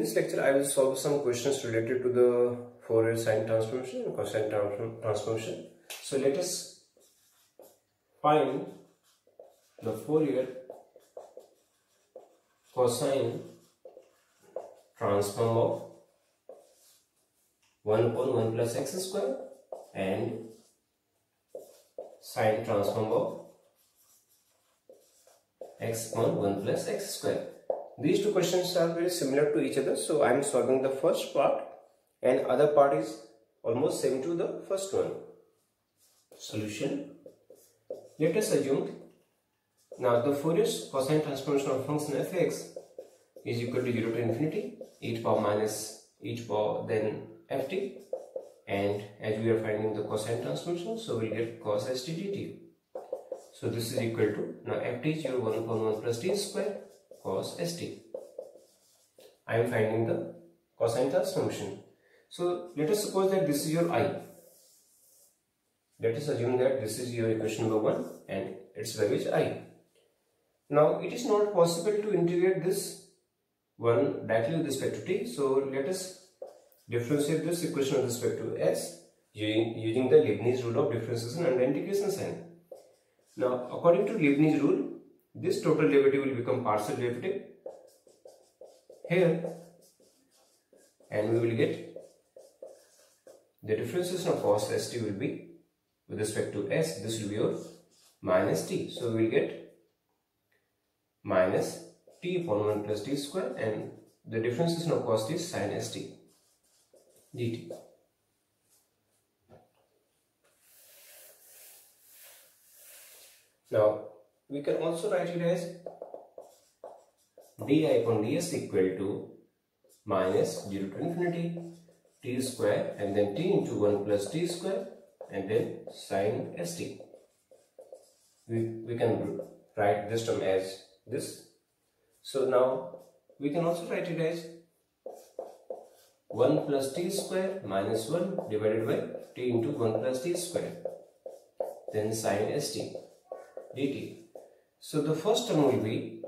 this lecture, I will solve some questions related to the Fourier sine transformation and cosine transformation. So let us find the Fourier cosine transform of 1 upon 1 plus x square and sine transform of x upon 1 plus x square. These two questions are very similar to each other, so I am solving the first part and other part is almost same to the first one. Solution. Let us assume now the Fourier cosine transformation of function fx is equal to 0 to infinity, e to power minus e to power then ft, and as we are finding the cosine transformation, so we will get cos st dt. So this is equal to, now ft is your 1 upon 1 plus t square cos st. I am finding the cosine transformation. So let us suppose that this is your I. Let us assume that this is your equation number 1 and its value is I. Now it is not possible to integrate this one directly with respect to t. So let us differentiate this equation with respect to s using the Leibniz rule of differentiation and integration sign. Now according to Leibniz rule, this total derivative will become partial derivative here, and we will get the differentiation of cos st will be with respect to s, this will be your minus t. So we will get minus t upon 1 plus t square, and the differentiation of cos t is sin st dt. Now we can also write it as di upon ds equal to minus 0 to infinity t square and then t into 1 plus t square and then sin st. We can write this term as this. So now we can also write it as 1 plus t square minus 1 divided by t into 1 plus t square then sin st dt. So the first term will be,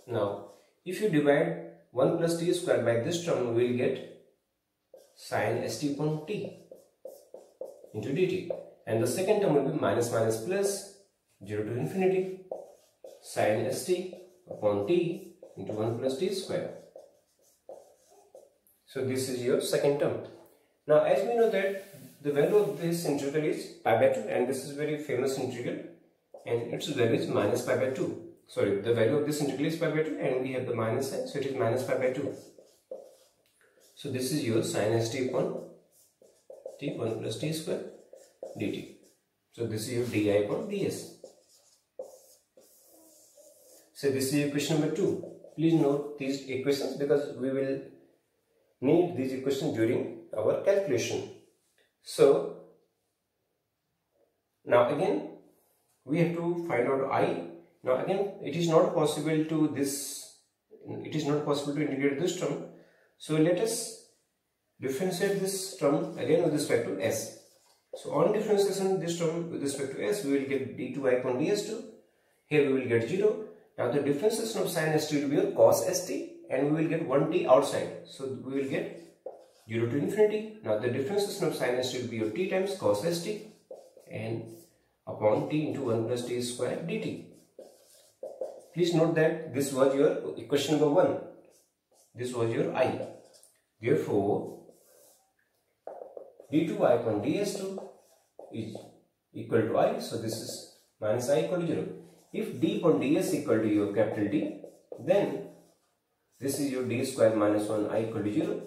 now if you divide 1 plus t square by this term, we will get sin st upon t into dt, and the second term will be minus minus plus 0 to infinity sin st upon t into 1 plus t square. So this is your second term. Now as we know that the value of this integral is pi by 2, and this is very famous integral, and its value is minus pi by 2. Sorry, the value of this integral is pi by 2 and we have the minus sign, so it is minus pi by 2. So this is your sin st upon t 1 plus t square dt. So this is your di upon ds. So this is equation number 2. Please note these equations because we will need these equations during our calculation. So now again we have to find out I. Now again it is not possible to integrate this term. So let us differentiate this term again with respect to s. So on differentiation this term with respect to s, we will get d2i upon ds2. Here we will get 0. Now the differentiation of sin st will be your cos st, and we will get 1t outside. So we will get 0 to infinity. Now the differentiation of sin st will be your t times cos st and upon t into 1 plus t square dt. Please note that this was your equation number 1. This was your I. Therefore, d2i upon ds2 is equal to I. So this is minus I equal to 0. If d upon ds equal to your capital D, then this is your d square minus 1 I equal to 0.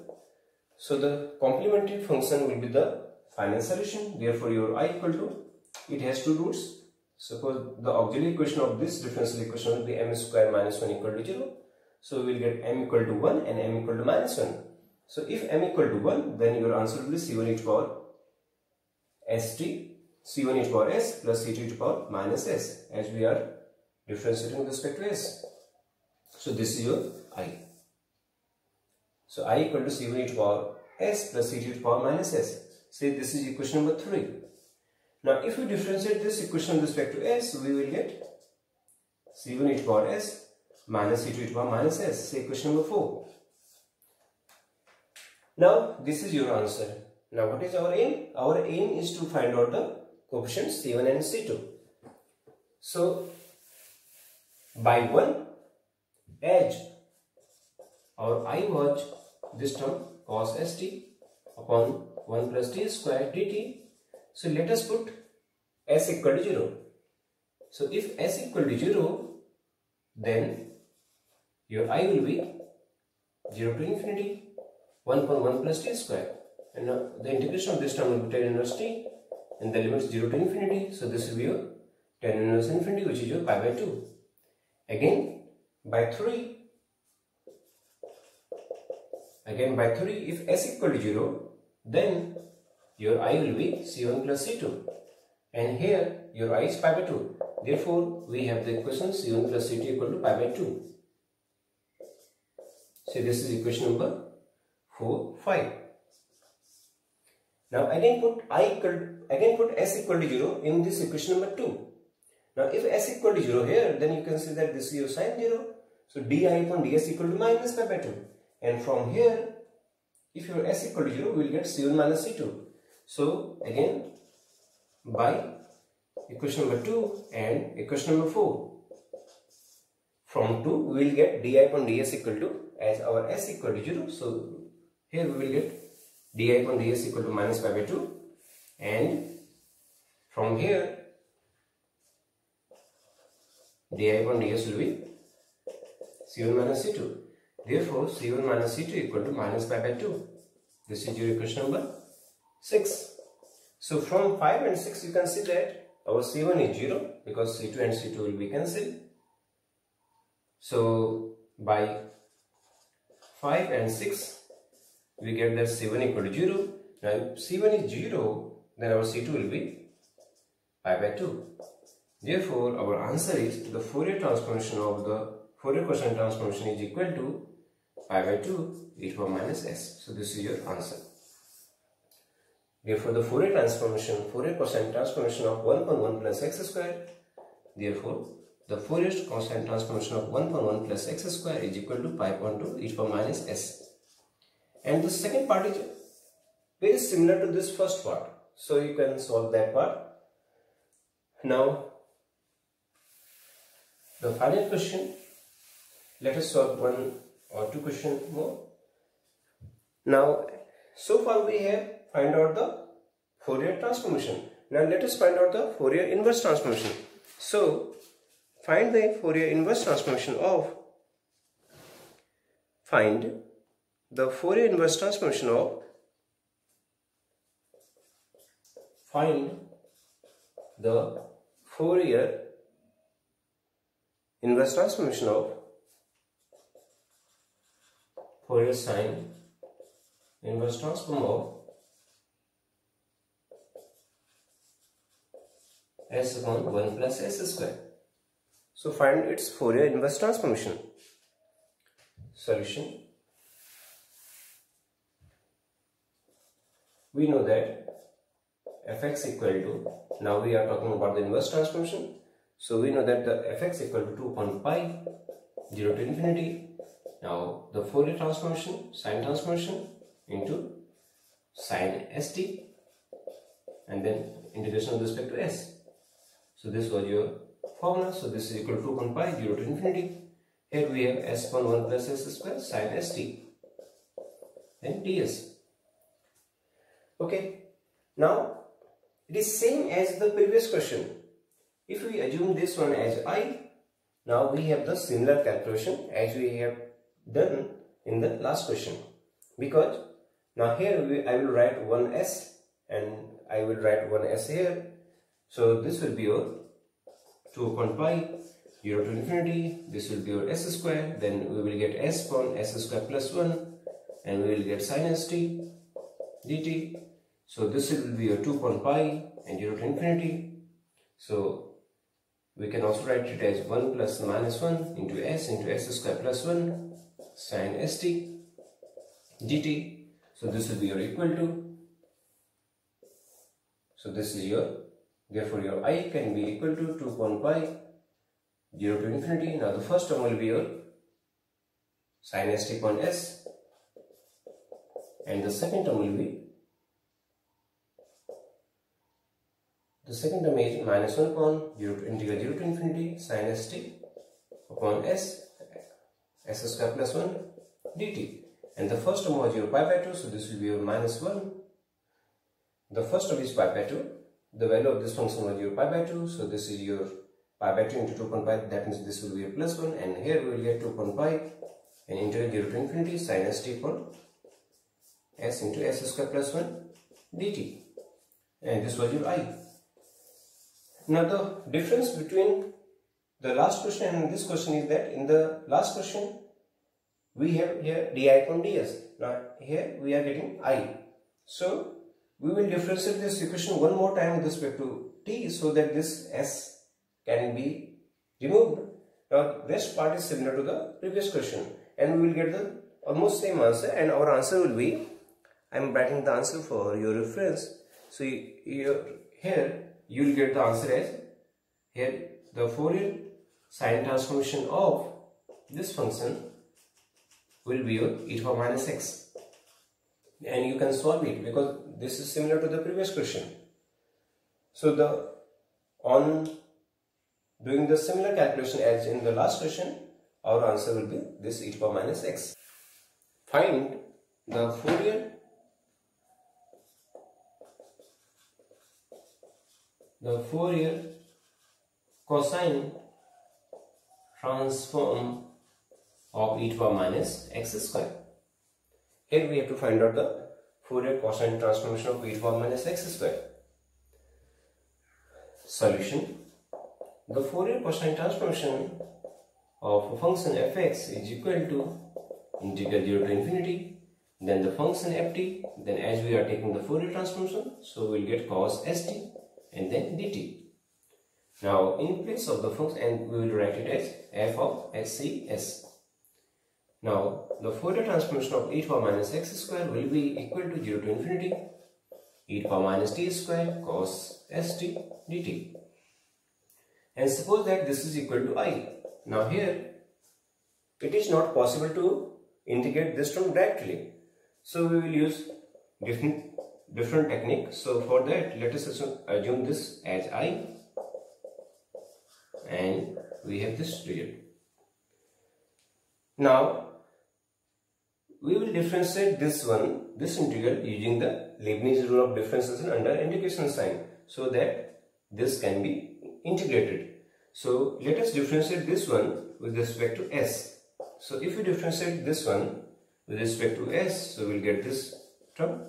So the complementary function will be the final solution. Therefore, your I equal to, it has two roots. Suppose the auxiliary equation of this differential equation will be m square minus 1 equal to 0. So we will get m equal to 1 and m equal to minus 1. So if m equal to 1, then your answer will be c1 e to power st, c1 e to power s plus c2 e to power minus s, as we are differentiating with respect to s. So this is your I. So I equal to c1 e to power s plus c2 e to power minus s. Say this is equation number 3. Now if we differentiate this equation with respect to s, we will get c1 e to power s minus c2 e to power minus s. Say equation number 4. Now this is your answer. Now what is our aim? Our aim is to find out the coefficients C1 and C2. So by one edge, our I was this term cos st upon 1 plus t square dt. So let us put s equal to 0. So if s equal to 0, then your I will be 0 to infinity 1 upon 1 plus t square. And now the integration of this term will be tan inverse t, and the limits 0 to infinity. So this will be your tan inverse infinity, which is your pi by 2. Again by 3, if s equal to 0, then your I will be C1 plus C2, and here your I is pi by 2. Therefore, we have the equation C1 plus C2 equal to pi by 2. So this is equation number 4, 5. Now again put s equal to 0 in this equation number 2. Now if s equal to 0 here, then you can see that this is your sine 0. So di upon ds equal to minus pi by 2. And from here, if your s equal to 0, we will get C1 minus C2. So again, by equation number 2 and equation number 4, from 2 we will get di upon ds equal to, as our s equal to 0, so here we will get di upon ds equal to minus pi by 2, and from here di upon ds will be C1 minus C2. Therefore, C1 minus C2 equal to minus pi by 2. This is your equation number 6. So from 5 and 6 you can see that our C1 is 0 because C2 and C2 will be cancelled. So by 5 and 6 we get that C1 equal to 0. Now if C1 is 0, then our C2 will be pi by 2. Therefore, our answer is the Fourier transformation of the Fourier cosine transformation is equal to pi by 2 e to the power minus s. So this is your answer. Therefore, the Fourier cosine transformation of 1 upon 1 plus x square. Therefore, the Fourier cosine transformation of 1 upon 1 plus x square is equal to pi upon 2 e to the power minus s. And the second part is very similar to this first part. So you can solve that part. Now, the final question. Let us solve one or two questions more. Now, so far we have find out the Fourier transformation. Now let us find out the Fourier inverse transformation. So find the Fourier inverse transformation of Fourier sine inverse transform of s upon 1 plus s square. So find its Fourier inverse transformation. Solution. We know that fx equal to, now we are talking about the inverse transformation. So we know that the fx equal to 2 upon pi 0 to infinity. Now the Fourier transformation, sine transformation into sine st, and then integration with respect to s. So this was your formula. So this is equal to 2 upon pi 0 to infinity. Here we have s upon 1 plus s square sine st and ds. Okay. Now it is same as the previous question. If we assume this one as I, now we have the similar calculation as we have done in the last question, because now here I will write 1s and I will write 1s here. So this will be your 2 upon pi 0 to infinity. This will be your s square. Then we will get s upon s square plus 1, and we will get sine st dt. So this will be your 2 upon pi and 0 to infinity. So we can also write it as 1 plus minus 1 into s square plus 1 sine st dt. So this will be your equal to. So this is your, therefore your I can be equal to 2 upon pi 0 to infinity. Now the first term will be your sine st upon s, and the second term will be, the second term is minus 1 upon 0 to integral 0 to infinity sin st upon s square plus 1 dt, and the first term was your pi by 2, so this will be your minus 1. The first term is pi by 2, the value of this function was your pi by 2, so this is your pi by 2 into 2 upon pi, that means this will be a plus 1, and here we will get 2 upon pi and integral 0 to infinity sin st upon s into s square plus 1 dt, and this was your I. Now the difference between the last question and this question is that in the last question we have here di upon ds. Now here we are getting I. So we will differentiate this equation one more time with respect to t so that this s can be removed. Now rest part is similar to the previous question and we will get the almost same answer, and our answer will be, I am writing the answer for your reference. So here you will get the answer as, here the Fourier sine transformation of this function will be your e to the power minus x, and you can solve it because this is similar to the previous question. So on doing the similar calculation as in the last question, our answer will be this e to the power minus x. Find the Fourier cosine transform of e to the power minus x square. Here we have to find out the Fourier cosine transformation of e to the power minus x square. Solution: the Fourier cosine transformation of a function fx is equal to integral 0 to infinity, then the function ft, then as we are taking the Fourier transformation, so we will get cos st and then dt. Now in place of the function, and we will write it as f of scs. Now the Fourier transformation of e to the power minus x square will be equal to 0 to infinity e to the power minus t square cos st dt. And suppose that this is equal to I. Now here it is not possible to integrate this term directly, so we will use different technique. So for that, let us assume this as I, and we have this result. Now we will differentiate this integral using the Leibniz rule of differentiation under integration sign, so that this can be integrated. So let us differentiate this one with respect to s. So if we differentiate this one with respect to s, so we will get this term.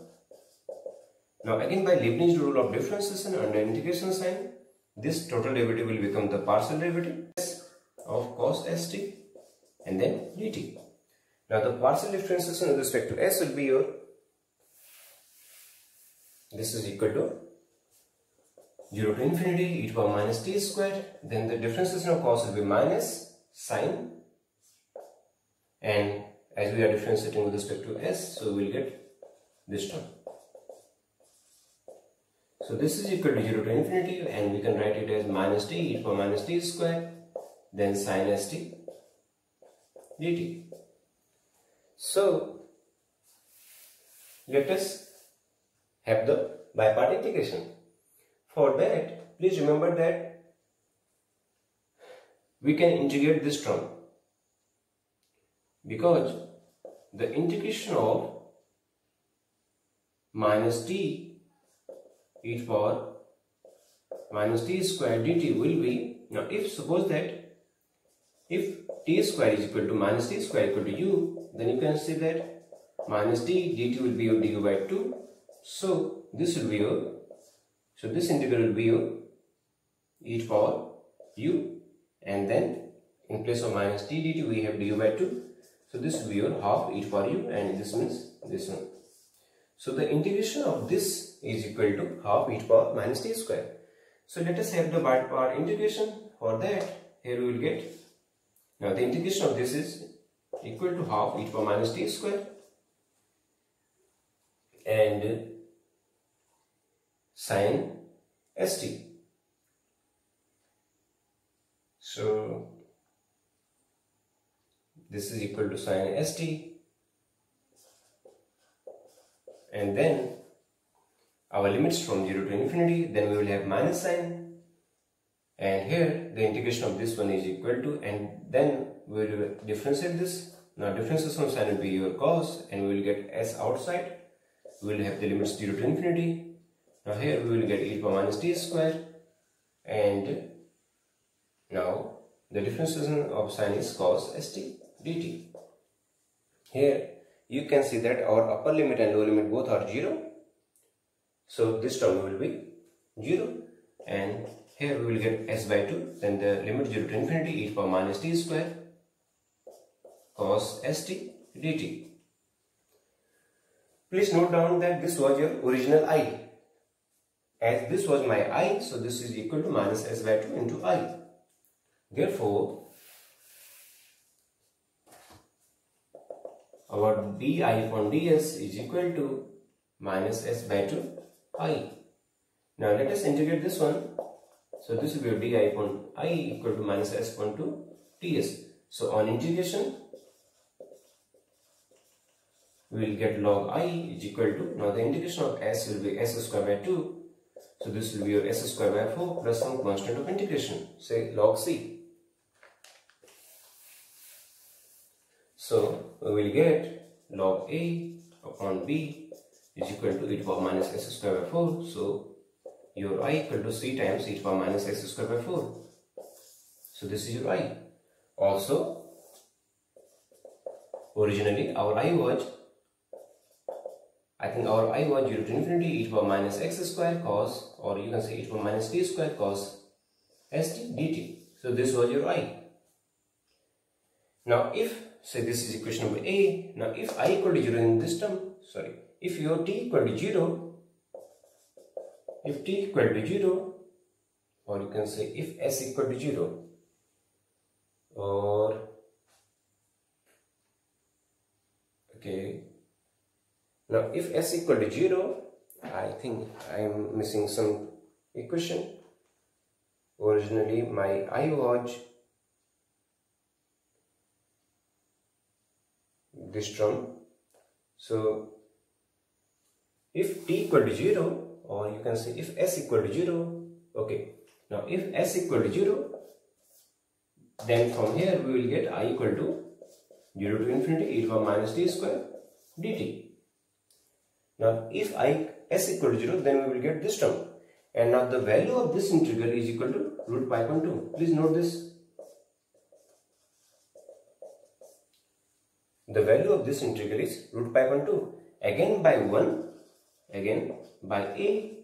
Now again, by Leibniz rule of differentiation under integration sign, this total derivative will become the partial derivative of cos st and then dt. Now the partial differentiation with respect to s will be your, this is equal to 0 to infinity e to the power minus t square, then the differentiation of cos will be minus sine, and as we are differentiating with respect to s, so we will get this term. So this is equal to 0 to infinity, and we can write it as minus t e to the power minus t square, then sine st dt. So let us have the by part integration. For that, please remember that we can integrate this term, because the integration of minus t e to the power minus t square dt will be, now if suppose that if t square is equal to minus t square equal to u, then you can say that minus t dt will be your du by 2. So this will be your, so this integral will be your e to the power u, and then in place of minus t dt we have du by 2. So this will be your half e to the power u, and this means this one. So the integration of this is equal to half e to the power minus t square. So let us have the by part integration. For that, here we will get, now the integration of this is equal to half e to the power minus t square and sine st. So this is equal to sine st, and then our limits from 0 to infinity, then we will have minus sign, and here the integration of this one is equal to, and then we will differentiate this. Now differentiation of sine will be your cos, and we will get s outside. We will have the limits 0 to infinity. Now here we will get e power minus t square, and now the differentiation of sine is cos st dt. Here you can see that our upper limit and lower limit both are 0. So this term will be 0, and here we will get s by 2, then the limit 0 to infinity e power minus t square cos st dt. Please note down that this was your original I. As this was my I, so this is equal to minus s by 2 into I. Therefore, our di upon ds is equal to minus s by 2 I. Now let us integrate this one. So this will be your di upon I equal to minus s upon 2 ds. So on integration, we will get log I is equal to, now the integration of s will be s square by 2. So this will be your s square by 4 plus some constant of integration, say log c. So we will get log a upon b is equal to e to the power minus s square by 4. So your I equal to c times e to the power minus s square by 4. So this is your I. Also, originally our I was, I think our I was 0 to infinity e to the power minus x square cos, or you can say e to the power minus t square cos st dt. So this was your I. Now if, say this is equation number A, now if I equal to 0 in this term, if your t equal to 0, if t equal to 0, or you can say if s equal to 0, or okay, now if s equal to 0, I think I am missing some equation. Originally my I was this term. So if t equal to 0, or you can say if s equal to 0, okay, now if s equal to 0, then from here we will get I equal to 0 to infinity e to the power minus t square dt. Now if s equal to 0, then we will get this term, and now the value of this integral is equal to root pi upon 2. Please note this. The value of this integral is root pi upon 2, again by 1, again by a.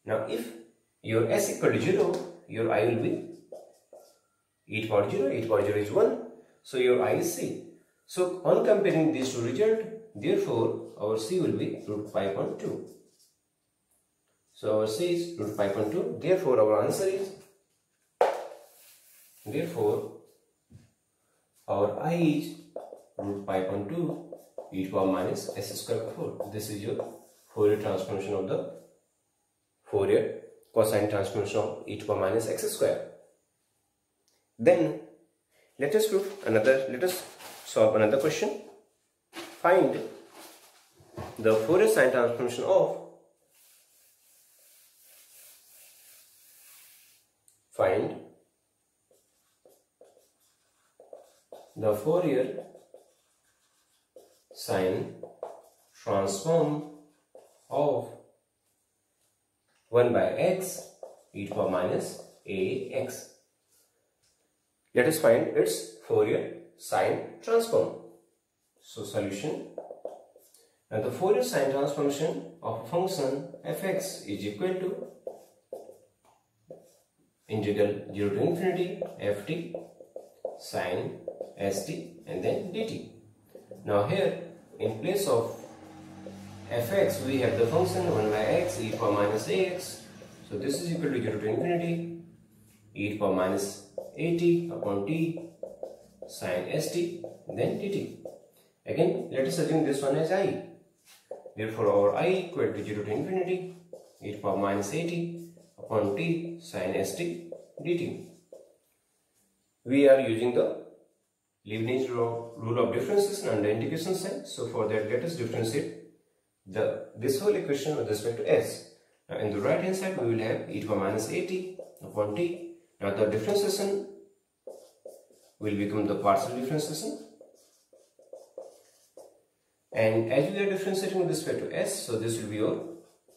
Now if your s equal to 0, your I will be e to the power 0, e to the power 0 is 1, so your I is c. So on comparing these two results, therefore our c will be root pi upon 2. So our c is root pi upon 2, therefore our answer is, therefore our I is root pi upon 2 e to the power minus s square by 4. This is your Fourier transformation of the Fourier cosine transformation of e to the power minus x square. Then let us solve another question. Find the Fourier sine transformation of the Fourier sine transform of 1 by x e to the power minus ax. Let us find its Fourier sine transform. So solution. Now the Fourier sine transformation of a function fx is equal to integral 0 to infinity ft sine st and then dt. Now here in place of fx we have the function 1 by x e to the power minus ax. So this is equal to 0 to infinity e to the power minus at upon t sine st then dt. Again let us assume this one as I. Therefore our I equal to 0 to infinity e to the power minus at upon t sine st dt. We are using the Leibniz rule of differentiation under integration sign. So for that let us differentiate this whole equation with respect to s. Now in the right hand side we will have e to the power minus at upon t. Now the differentiation will become the partial differentiation, and as we are differentiating with respect to s, so this will be your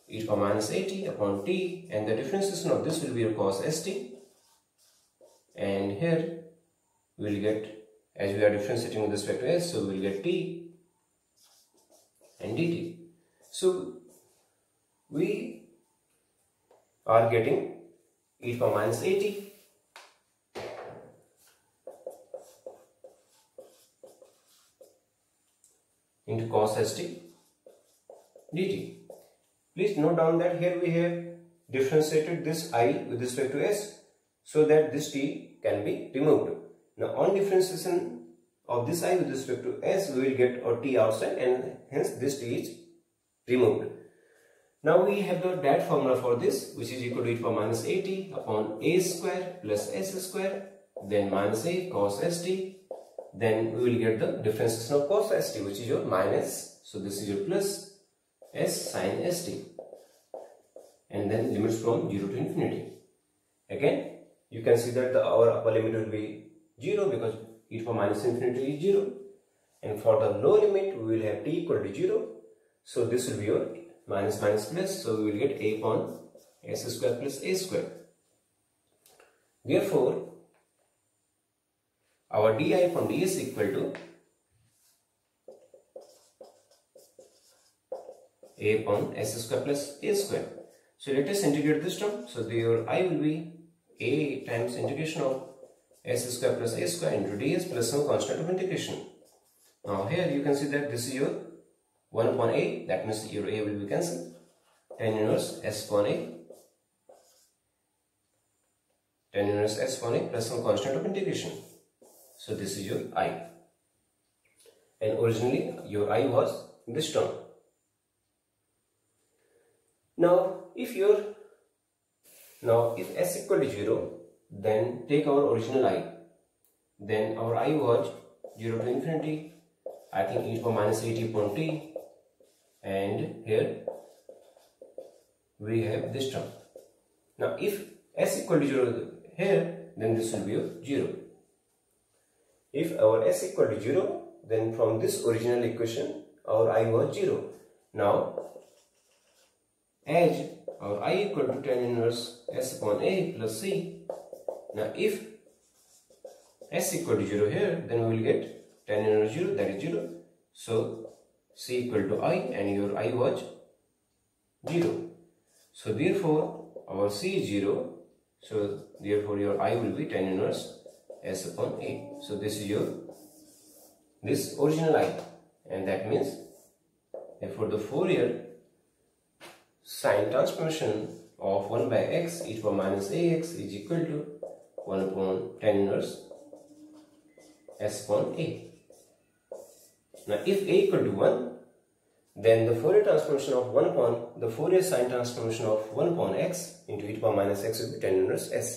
e to the power minus at upon t, and the differentiation of this will be your cos st, and here we will get, as we are differentiating with respect to s, so we will get t and dt. So we are getting e to the power minus at into cos st dt. Please note down that here we have differentiated this I with respect to s so that this t can be removed. Now on differentiation of this I with respect to s, we will get our t outside, and hence this t is removed. Now we have the that formula for this, which is equal to e to the power minus at upon a square plus s square, then minus a cos st. Then we will get the differentiation of cos st, which is your minus, so this is your plus s sine st, and then limits from 0 to infinity. Again, you can see that our upper limit will be 0 because e to the power minus infinity is 0, and for the lower limit we will have t equal to 0, so this will be your minus minus plus, so we will get a upon s square plus a square. Therefore our di upon ds equal to a upon s square plus a square. So let us integrate this term. So your I will be a times integration of s square plus a square into ds plus some constant of integration. Now here you can see that this is your 1 upon a, that means your a will be cancelled. Tan inverse s upon a, tan inverse s upon a plus some constant of integration. So this is your I, and originally your I was this term. Now if s equal to 0, then take our original I. Then our I was 0 to infinity, I think e to the power minus at upon t, and here we have this term. Now if s equal to 0 here, then this will be your 0. If our s equal to 0, then from this original equation our I was 0. Now as our I equal to tan inverse s upon a plus c, now if s equal to 0 here, then we will get tan inverse 0, that is 0. So c equal to I, and your I was 0. So therefore our c is 0. So therefore your I will be tan inverse s upon a. So this is your this original I, and that means therefore the Fourier sine transformation of 1 by x e to the power minus ax is equal to 1 upon tan inverse s upon a. Now if a equal to 1, then the Fourier transformation of 1 upon the Fourier sine transformation of 1 upon x into e to the power minus x will be tan inverse s.